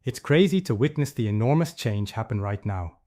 It's crazy to witness the enormous change happen right now.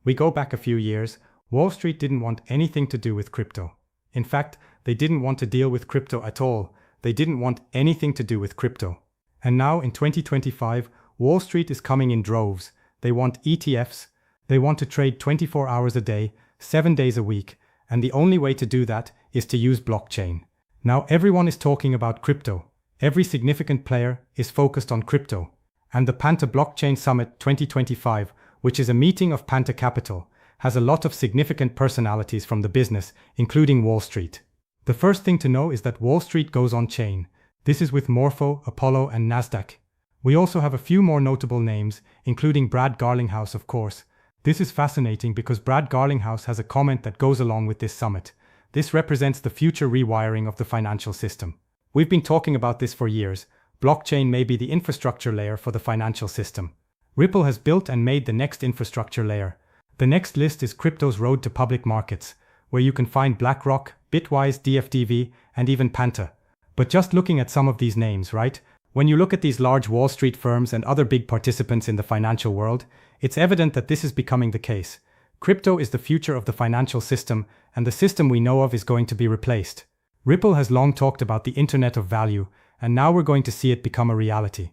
We go back a few years, Wall Street didn't want anything to do with crypto. In fact, they didn't want to deal with crypto at all. They didn't want anything to do with crypto. And now in 2025, Wall Street is coming in droves. They want ETFs. They want to trade 24 hours a day, 7 days a week. And the only way to do that is to use blockchain. Now everyone is talking about crypto. Every significant player is focused on crypto. And the Panta Blockchain Summit 2025, which is a meeting of Panta Capital, has a lot of significant personalities from the business, including Wall Street. The first thing to know is that Wall Street goes on-chain. This is with Morpho, Apollo, and Nasdaq. We also have a few more notable names, including Brad Garlinghouse, of course. This is fascinating because Brad Garlinghouse has a comment that goes along with this summit. This represents the future rewiring of the financial system. We've been talking about this for years. Blockchain may be the infrastructure layer for the financial system. Ripple has built and made the next infrastructure layer. The next list is crypto's road to public markets, where you can find BlackRock, Bitwise, DFDV, and even Panta. But just looking at some of these names, right? When you look at these large Wall Street firms and other big participants in the financial world, it's evident that this is becoming the case. Crypto is the future of the financial system, and the system we know of is going to be replaced. Ripple has long talked about the Internet of Value, and now we're going to see it become a reality.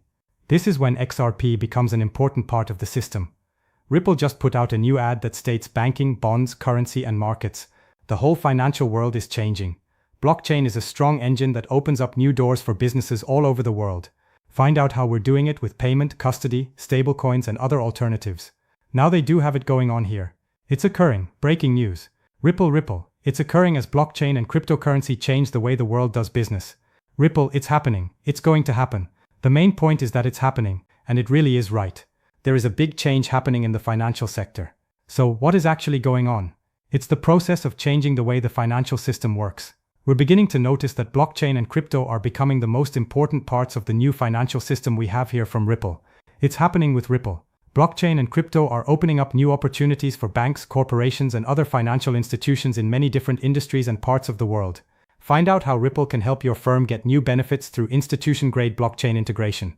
This is when XRP becomes an important part of the system. Ripple just put out a new ad that states banking, bonds, currency, and markets. The whole financial world is changing. Blockchain is a strong engine that opens up new doors for businesses all over the world. Find out how we're doing it with payment, custody, stablecoins, and other alternatives. Now they do have it going on here. It's occurring. Breaking news. Ripple. It's occurring as blockchain and cryptocurrency change the way the world does business. Ripple, it's happening. It's going to happen. The main point is that it's happening, and it really is right. There is a big change happening in the financial sector. So what is actually going on? It's the process of changing the way the financial system works. We're beginning to notice that blockchain and crypto are becoming the most important parts of the new financial system we have here from Ripple. It's happening with Ripple. Blockchain and crypto are opening up new opportunities for banks, corporations, and other financial institutions in many different industries and parts of the world. Find out how Ripple can help your firm get new benefits through institution-grade blockchain integration.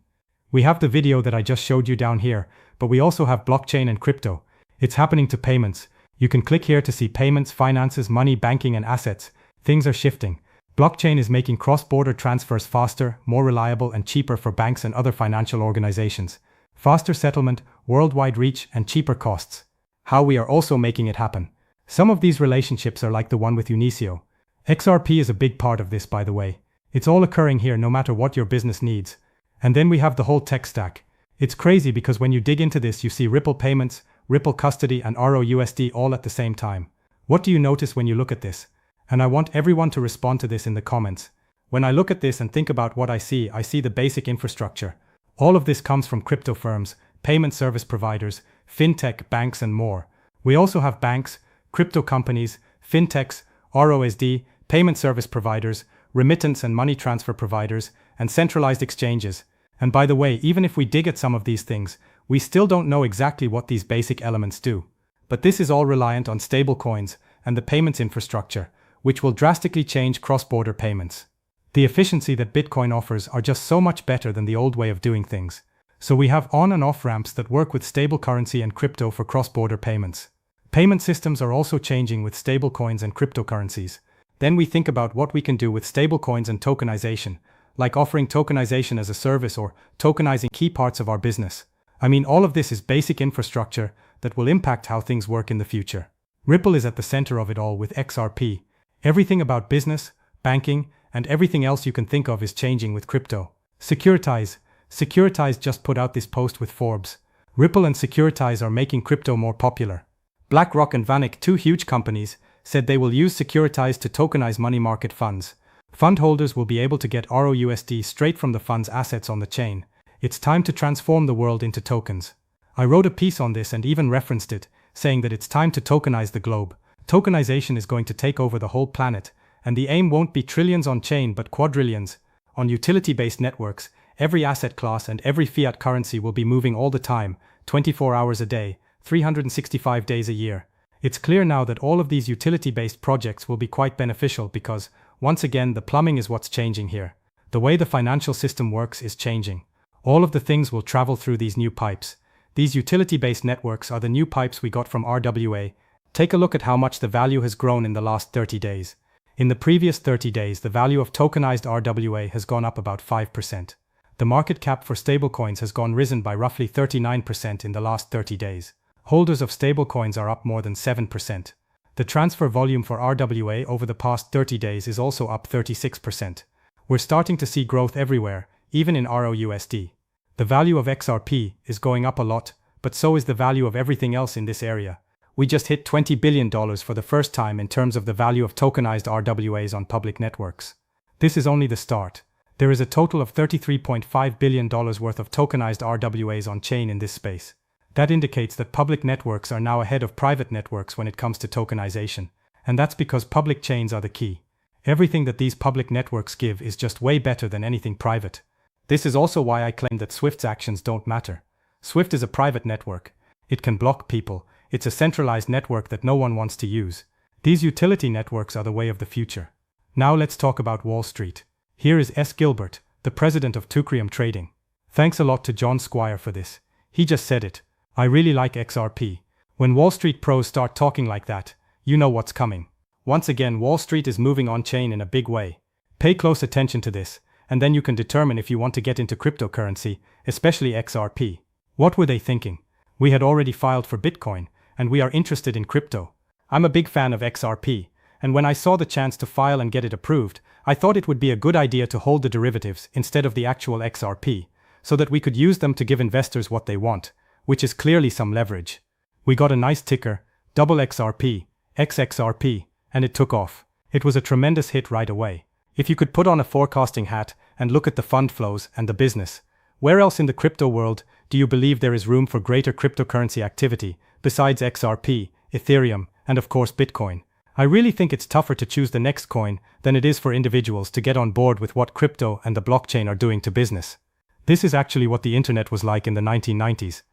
We have the video that I just showed you down here, but we also have blockchain and crypto. It's happening to payments. You can click here to see payments, finances, money, banking, and assets. Things are shifting. Blockchain is making cross-border transfers faster, more reliable, and cheaper for banks and other financial organizations. Faster settlement, worldwide reach, and cheaper costs. How we are also making it happen. Some of these relationships are like the one with Unicio. XRP is a big part of this, by the way. It's all occurring here no matter what your business needs. And then we have the whole tech stack. It's crazy because when you dig into this, you see Ripple payments, Ripple custody, and ROUSD all at the same time. What do you notice when you look at this? And I want everyone to respond to this in the comments. When I look at this and think about what I see the basic infrastructure. All of this comes from crypto firms, payment service providers, fintech, banks, and more. We also have banks, crypto companies, fintechs, ROSD, payment service providers, remittance and money transfer providers, and centralized exchanges. And by the way, even if we dig at some of these things, we still don't know exactly what these basic elements do. But this is all reliant on stablecoins and the payments infrastructure, which will drastically change cross-border payments. The efficiency that Bitcoin offers are just so much better than the old way of doing things. So we have on and off ramps that work with stable currency and crypto for cross-border payments. Payment systems are also changing with stablecoins and cryptocurrencies. Then we think about what we can do with stablecoins and tokenization, like offering tokenization as a service or tokenizing key parts of our business. I mean, all of this is basic infrastructure that will impact how things work in the future. Ripple is at the center of it all with XRP. Everything about business, banking, and everything else you can think of is changing with crypto. Securitize just put out this post with Forbes. Ripple and Securitize are making crypto more popular. BlackRock and VanEck, two huge companies, said they will use Securitize to tokenize money market funds. Fund holders will be able to get ROUSD straight from the fund's assets on the chain. It's time to transform the world into tokens. I wrote a piece on this and even referenced it, saying that it's time to tokenize the globe. Tokenization is going to take over the whole planet, and the aim won't be trillions on chain but quadrillions. On utility-based networks, every asset class and every fiat currency will be moving all the time, 24 hours a day, 365 days a year. It's clear now that all of these utility-based projects will be quite beneficial because, once again, the plumbing is what's changing here. The way the financial system works is changing. All of the things will travel through these new pipes. These utility-based networks are the new pipes we got from RWA. Take a look at how much the value has grown in the last 30 days. In the previous 30 days, the value of tokenized RWA has gone up about 5%. The market cap for stablecoins has risen by roughly 39% in the last 30 days. Holders of stablecoins are up more than 7%. The transfer volume for RWA over the past 30 days is also up 36%. We're starting to see growth everywhere, even in ROUSD. The value of XRP is going up a lot, but so is the value of everything else in this area. We just hit $20 billion for the first time in terms of the value of tokenized RWAs on public networks. This is only the start. There is a total of $33.5 billion worth of tokenized RWAs on chain in this space. That indicates that public networks are now ahead of private networks when it comes to tokenization, and that's because public chains are the key. Everything that these public networks give is just way better than anything private. This is also why I claim that Swift's actions don't matter. Swift is a private network. It can block people. It's a centralized network that no one wants to use. These utility networks are the way of the future. Now let's talk about Wall Street. Here is S. Gilbert, the president of Teucrium Trading. Thanks a lot to John Squire for this. He just said it. I really like XRP. When Wall Street pros start talking like that, you know what's coming. Once again, Wall Street is moving on-chain in a big way. Pay close attention to this, and then you can determine if you want to get into cryptocurrency, especially XRP. What were they thinking? We had already filed for Bitcoin, and we are interested in crypto. I'm a big fan of XRP, and when I saw the chance to file and get it approved, I thought it would be a good idea to hold the derivatives instead of the actual XRP, so that we could use them to give investors what they want, which is clearly some leverage. We got a nice ticker, double XRP, XXRP, and it took off. It was a tremendous hit right away. If you could put on a forecasting hat and look at the fund flows and the business, where else in the crypto world do you believe there is room for greater cryptocurrency activity besides XRP, Ethereum, and of course Bitcoin? I really think it's tougher to choose the next coin than it is for individuals to get on board with what crypto and the blockchain are doing to business. This is actually what the internet was like in the 1990s.